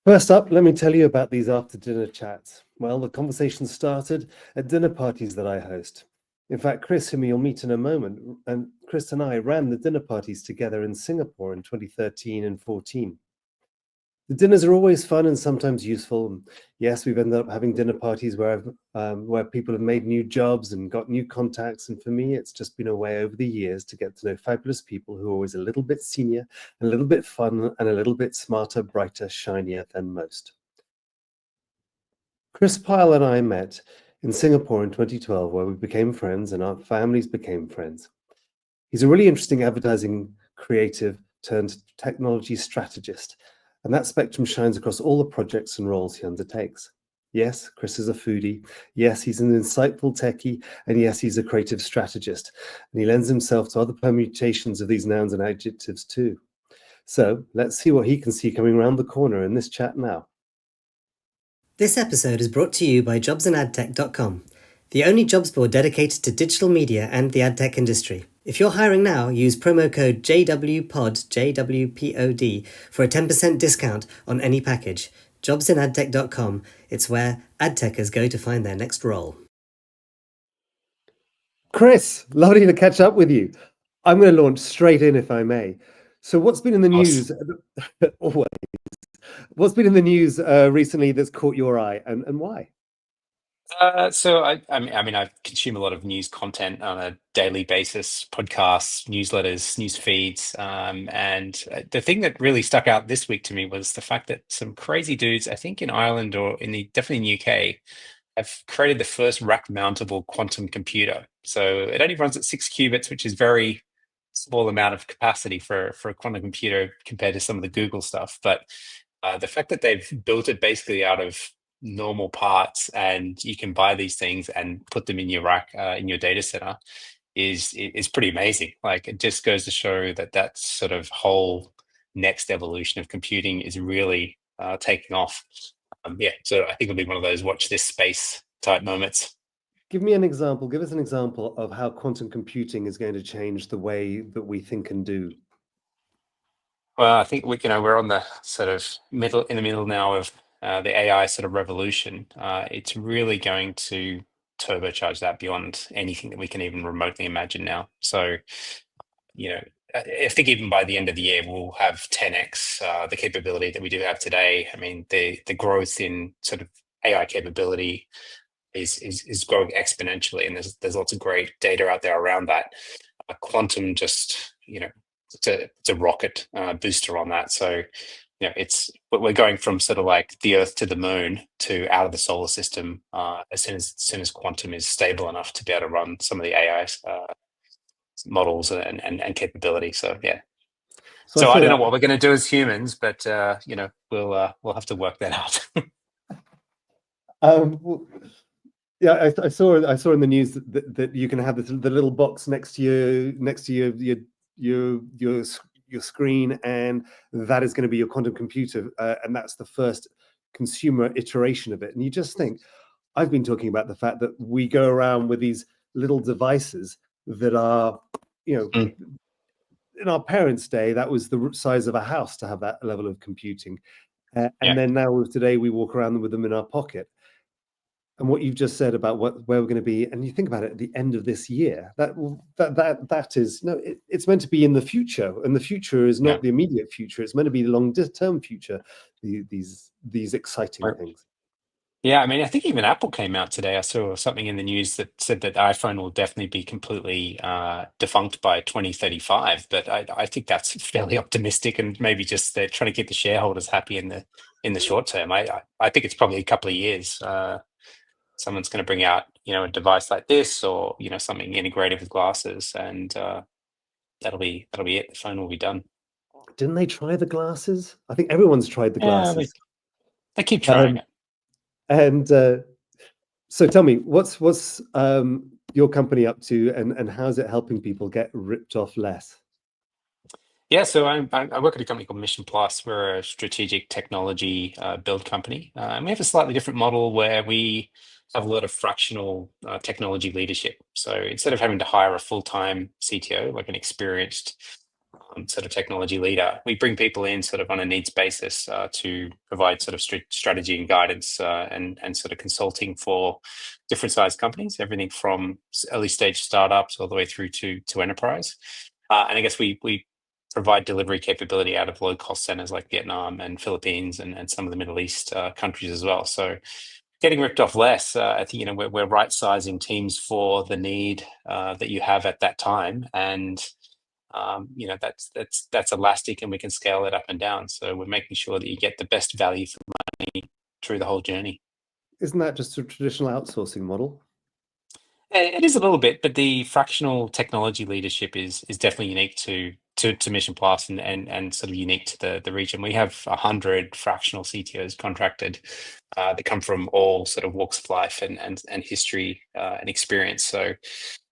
First up, let me tell you about these after-dinner chats. Well, the conversation started at dinner parties that I host. In fact, Chris, whom you'll meet in a moment, and Chris and I ran the dinner parties together in Singapore in 2013 and 14. The dinners are always fun and sometimes useful. Yes, we've ended up having dinner parties where people have made new jobs and got new contacts. And for me, it's just been a way over the years to get to know fabulous people who are always a little bit senior, a little bit fun, and a little bit smarter, brighter, shinier than most. Chris Pyle and I met in Singapore in 2012, where we became friends and our families became friends. He's a really interesting advertising creative turned technology strategist, and that spectrum shines across all the projects and roles he undertakes. Yes, Chris is a foodie. Yes, he's an insightful techie. And yes, he's a creative strategist. And he lends himself to other permutations of these nouns and adjectives too. So let's see what he can see coming around the corner in this chat now. This episode is brought to you by jobsandadtech.com, the only jobs board dedicated to digital media and the ad tech industry. If you're hiring now, use promo code JWPOD, JWPOD, for a 10% discount on any package. Jobsandadtech.com, it's where ad techers go to find their next role. Chris, lovely to catch up with you. I'm going to launch straight in, if I may. So what's been in the news? Always. What's been in the news recently that's caught your eye, and why? So I consume a lot of news content on a daily basis, podcasts, newsletters, news feeds, and the thing that really stuck out this week to me was the fact that some crazy dudes, I think in Ireland or definitely in the UK, have created the first rack-mountable quantum computer. So it only runs at 6 qubits, which is very small amount of capacity for a quantum computer compared to some of the Google stuff. But the fact that they've built it basically out of normal parts and you can buy these things and put them in your rack in your data center is pretty amazing. Like, it just goes to show that sort of whole next evolution of computing is really taking off. So I think it'll be one of those watch this space type moments. Give me an example. Give us an example of how quantum computing is going to change the way that we think and do. Well, I think we're on the sort of in the middle now of the AI sort of revolution. It's really going to turbocharge that beyond anything that we can even remotely imagine now. So, I think even by the end of the year, we'll have 10x the capability that we do have today. I mean, the growth in sort of AI capability is growing exponentially, and there's lots of great data out there around that. Quantum just, it's a rocket booster on that. So, we're going from sort of like the Earth to the Moon to out of the solar system as soon as quantum is stable enough to be able to run some of the AI models and capability. So yeah. So I don't know what we're going to do as humans, but we'll have to work that out. Yeah, I saw in the news that you can have the little box next to your screen, and that is going to be your quantum computer, and that's the first consumer iteration of it. And you just think, I've been talking about the fact that we go around with these little devices that are, in our parents' day, that was the size of a house to have that level of computing, and then now today we walk around with them in our pocket. And what you've just said about where we're going to be, and you think about it at the end of this year, that is it's meant to be in the future, and the future is not the immediate future. It's meant to be the long-term future. These exciting things. Yeah, I mean, I think even Apple came out today. I saw something in the news that said that iPhone will definitely be completely defunct by 2035. But I think that's fairly optimistic, and maybe just they're trying to keep the shareholders happy in the short term. I think it's probably a couple of years. Someone's going to bring out, a device like this, or something integrated with glasses, and that'll be it. The phone will be done. Didn't they try the glasses? I think everyone's tried the glasses. They keep trying it. And so, tell me, what's your company up to, and how's it helping people get ripped off less? Yeah, so I work at a company called Mission Plus. We're a strategic technology build company, and we have a slightly different model where we have a lot of fractional technology leadership. So instead of having to hire a full-time CTO, like an experienced sort of technology leader. We bring people in sort of on a needs basis to provide sort of strategy and guidance and sort of consulting for different sized companies, everything from early stage startups all the way through to enterprise. And I guess we provide delivery capability out of low cost centers like Vietnam and Philippines and some of the Middle East countries as well. So getting ripped off less, I think, we're right sizing teams for the need that you have at that time. And that's elastic and we can scale it up and down. So we're making sure that you get the best value for money through the whole journey. Isn't that just a traditional outsourcing model? It is a little bit, but the fractional technology leadership is definitely unique to Mission Plus and sort of unique to the region. We have 100 fractional CTOs contracted that come from all sort of walks of life and history and experience. So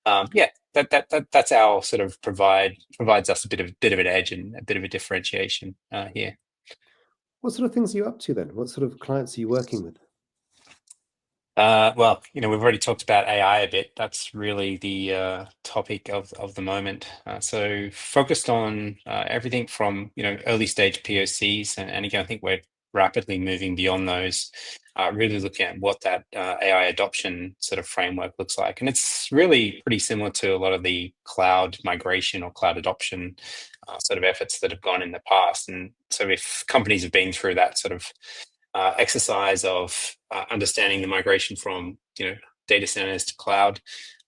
that's our sort of provides us a bit of an edge and a bit of a differentiation here. What sort of things are you up to then? What sort of clients are you working with? Well, we've already talked about AI a bit. That's really the topic of the moment. So focused on everything from early stage POCs, and again, I think we're rapidly moving beyond those. Really looking at what that AI adoption sort of framework looks like, and it's really pretty similar to a lot of the cloud migration or cloud adoption sort of efforts that have gone in the past. And so, if companies have been through that sort of exercise of understanding the migration from data centers to cloud,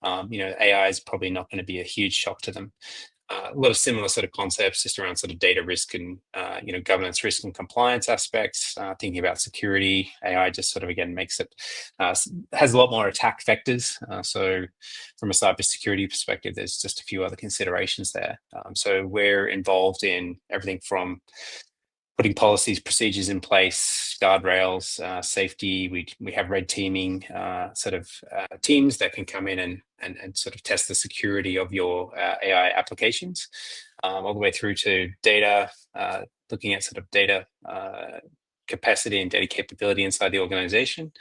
AI is probably not going to be a huge shock to them. A lot of similar sort of concepts just around sort of data risk and governance risk and compliance aspects, thinking about security. AI just sort of again makes it has a lot more attack vectors. So from a cybersecurity perspective, there's just a few other considerations there. So we're involved in everything from putting policies, procedures in place, guardrails, safety. We have red teaming teams that can come in and sort of test the security of your AI applications, all the way through to data, looking at sort of data capacity and data capability inside the organization,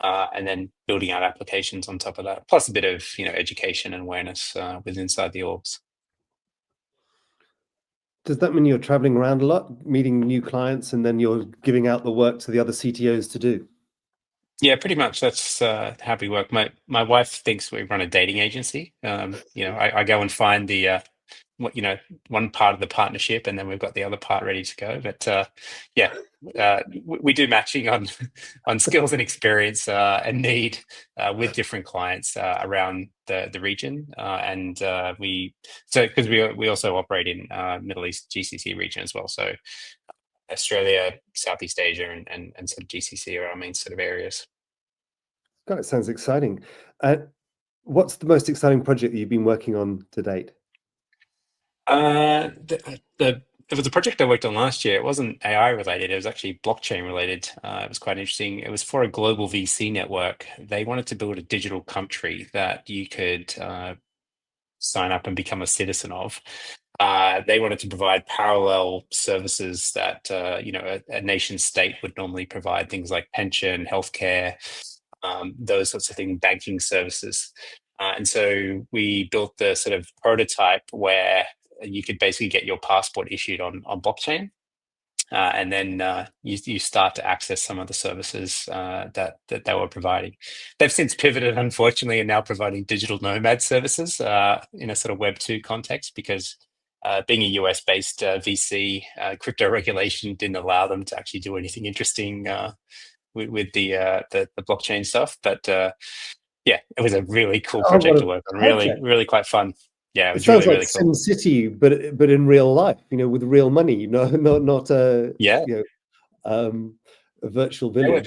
and then building out applications on top of that, plus a bit of education and awareness within inside the orgs. Does that mean you're traveling around a lot, meeting new clients, and then you're giving out the work to the other CTOs to do? Yeah, pretty much. That's how we work. My wife thinks we run a dating agency. I go and find the one part of the partnership, and then we've got the other part ready to go. But we do matching on skills and experience and need with different clients around the region, because we also operate in Middle East GCC region as well. So Australia, Southeast Asia, and sort of GCC are our main sort of areas. God, it sounds exciting. What's the most exciting project that you've been working on to date? There was a project I worked on last year. It wasn't AI related. It was actually blockchain related. It was quite interesting. It was for a global VC network. They wanted to build a digital country that you could sign up and become a citizen of. They wanted to provide parallel services that a nation state would normally provide, things like pension, healthcare, those sorts of things, banking services. And so we built the sort of prototype where you could basically get your passport issued on blockchain. And then you start to access some of the services that they were providing. They've since pivoted, unfortunately, and now providing digital nomad services in a sort of Web 2 context, because being a US-based VC, crypto regulation didn't allow them to actually do anything interesting with the blockchain stuff. But it was a really cool project to work on. Really quite fun. Yeah, it was sounds really, like really cool. SimCity, but in real life, with real money, not a a virtual village.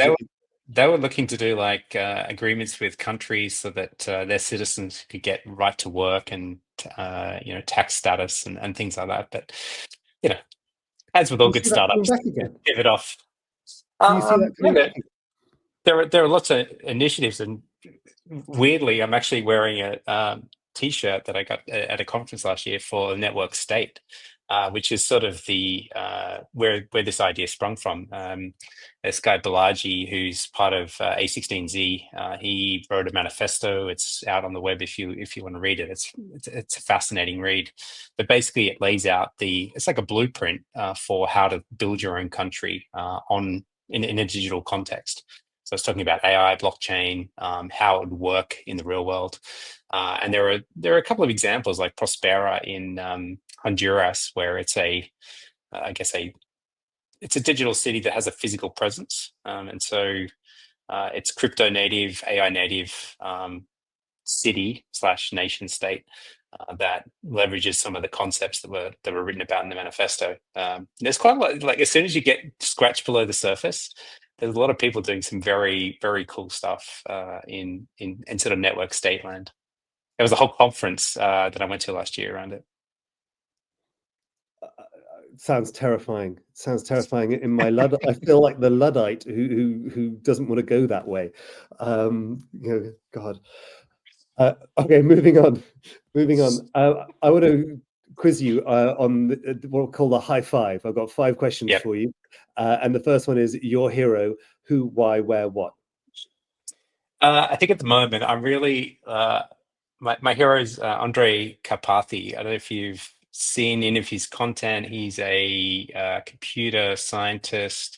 They were looking to do like agreements with countries so that their citizens could get right to work and tax status and things like that. But as with all good startups, give it off. Do you see that coming back? There are lots of initiatives, and weirdly, I'm actually wearing a T-shirt that I got at a conference last year for Network State. which is sort of the where this idea sprung from. This guy Balaji, who's part of A16Z, he wrote a manifesto. It's out on the web if you want to read it. It's a fascinating read, but basically it lays out it's like a blueprint for how to build your own country in a digital context. So it's talking about AI, blockchain, how it would work in the real world. And there are a couple of examples like Prospera in Honduras, where it's it's a digital city that has a physical presence. And so it's crypto native, AI native city / nation state that leverages some of the concepts that were written about in the manifesto. There's quite a lot, like as soon as you get scratched below the surface, there's a lot of people doing some very, very cool stuff in sort of network state land. There was a whole conference that I went to last year around it. Sounds terrifying. Sounds terrifying. In my I feel like the Luddite who doesn't want to go that way. God. Okay, moving on. I want to quiz you on what we'll call the high five. I've got 5 questions for you, and the first one is your hero: who, why, where, what. I think at the moment I'm really my hero is Andre Karpathy. I don't know if you've seen any of his content. He's a computer scientist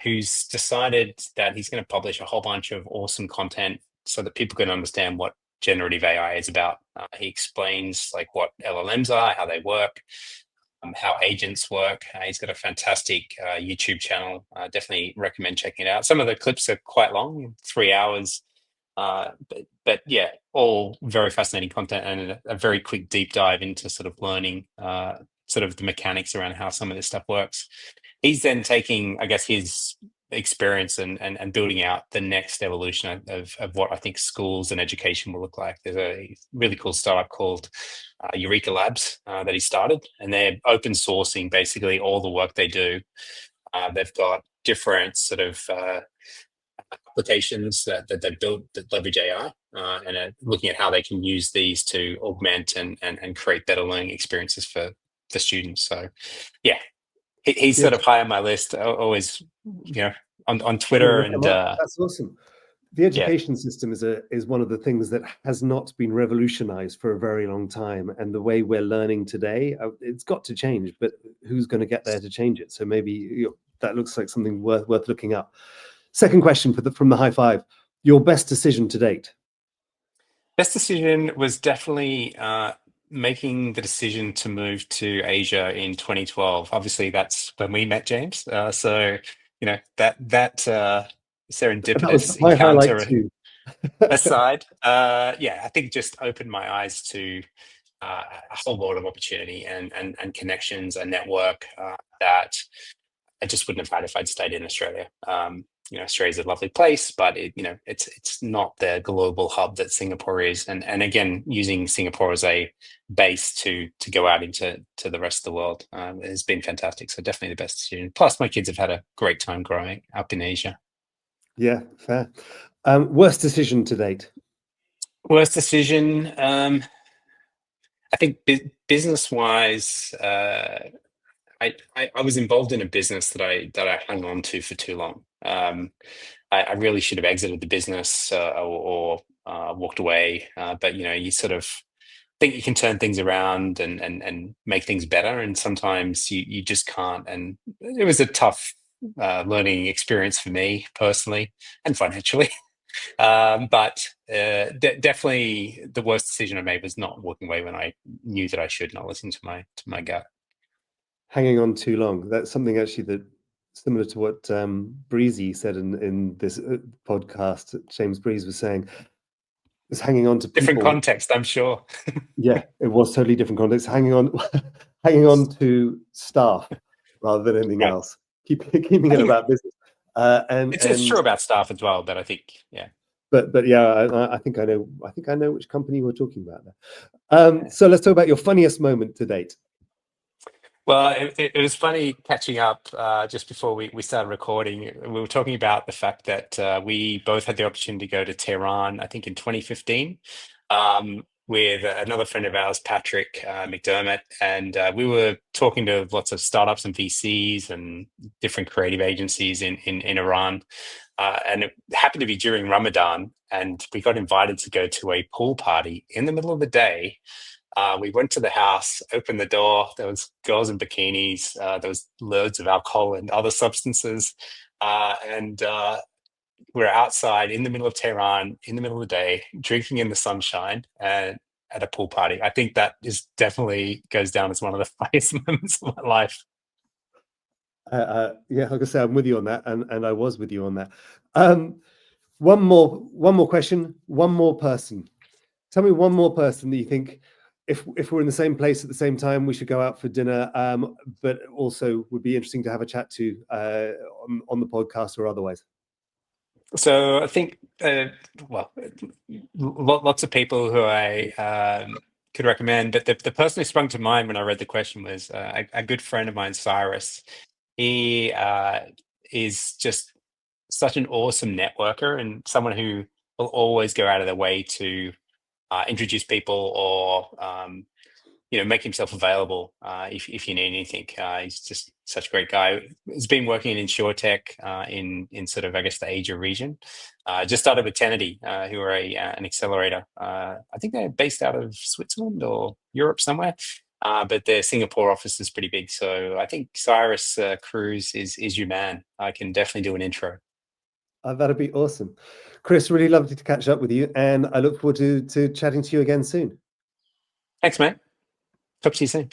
who's decided that he's going to publish a whole bunch of awesome content so that people can understand what generative AI is about. He explains like what LLMs are, how they work, how agents work. He's got a fantastic YouTube channel. Definitely recommend checking it out. Some of the clips are quite long, 3 hours. But yeah, all very fascinating content and a very quick deep dive into sort of learning sort of the mechanics around how some of this stuff works. He's then taking, I guess, his experience and building out the next evolution of what I think schools and education will look like. There's a really cool startup called Eureka Labs that he started, and they're open sourcing basically all the work they do. They've got different sort of applications that they built that leverage AI and are looking at how they can use these to augment and create better learning experiences for students. So yeah, he's sort of high on my list, always, on Twitter. And that's awesome. The education system is one of the things that has not been revolutionized for a very long time, and the way we're learning today, it's got to change. But who's going to get there to change it? So maybe that looks like something worth looking up. Second question from the high five: your best decision to date? Best decision was definitely making the decision to move to Asia in 2012. Obviously, that's when we met, James. So that serendipitous my highlight encounter too. aside, I think just opened my eyes to a whole world of opportunity and connections and network that I just wouldn't have had if I'd stayed in Australia. Australia's a lovely place, but it's not the global hub that Singapore is. And again, using Singapore as a base to go out into the rest of the world has been fantastic. So definitely the best decision. Plus, my kids have had a great time growing up in Asia. Yeah, fair. Worst decision to date? Worst decision, I think business-wise, I was involved in a business that I hung on to for too long. I really should have exited the business or walked away. But you sort of think you can turn things around and make things better, and sometimes you just can't. And it was a tough learning experience for me personally and financially. But definitely the worst decision I made was not walking away when I knew that I should, not listen to my gut. Hanging on too long. That's something actually that similar to what Breezy said in this podcast. James Breeze was saying is hanging on to people. Different context, I'm sure. Yeah, it was totally different context. Hanging on to staff rather than anything else. Keeping it about business. It's true about staff as well, but I think But yeah, I think I know which company we're talking about there. So let's talk about your funniest moment to date. Well, it was funny catching up just before we started recording. We were talking about the fact that we both had the opportunity to go to Tehran, I think in 2015. with another friend of ours, Patrick McDermott, and we were talking to lots of startups and VCs and different creative agencies in Iran. And it happened to be during Ramadan, and we got invited to go to a pool party in the middle of the day. We went to the house, opened the door. There was girls in bikinis. There was loads of alcohol and other substances, and we're outside in the middle of Tehran in the middle of the day, drinking in the sunshine and at a pool party. I think that is definitely goes down as one of the funniest moments of my life. Yeah, like I say, I'm with you on that, and I was with you on that. One more question, one more person. Tell me one more person that you think, if we're in the same place at the same time, we should go out for dinner, but also would be interesting to have a chat to on the podcast or otherwise. So I think, lots of people who I could recommend, but the person who sprung to mind when I read the question was a good friend of mine, Cyrus. He is just such an awesome networker and someone who will always go out of their way to introduce people or make himself available if you need anything. He's just such a great guy. He's been working in InsurTech in sort of, I guess, the Asia region. Just started with Tenity, who are an accelerator. I think they're based out of Switzerland or Europe somewhere. But their Singapore office is pretty big. So I think Cyrus Cruz is your man. I can definitely do an intro. That'd be awesome. Chris, really lovely to catch up with you, and I look forward to chatting to you again soon. Thanks, mate. Talk to you soon.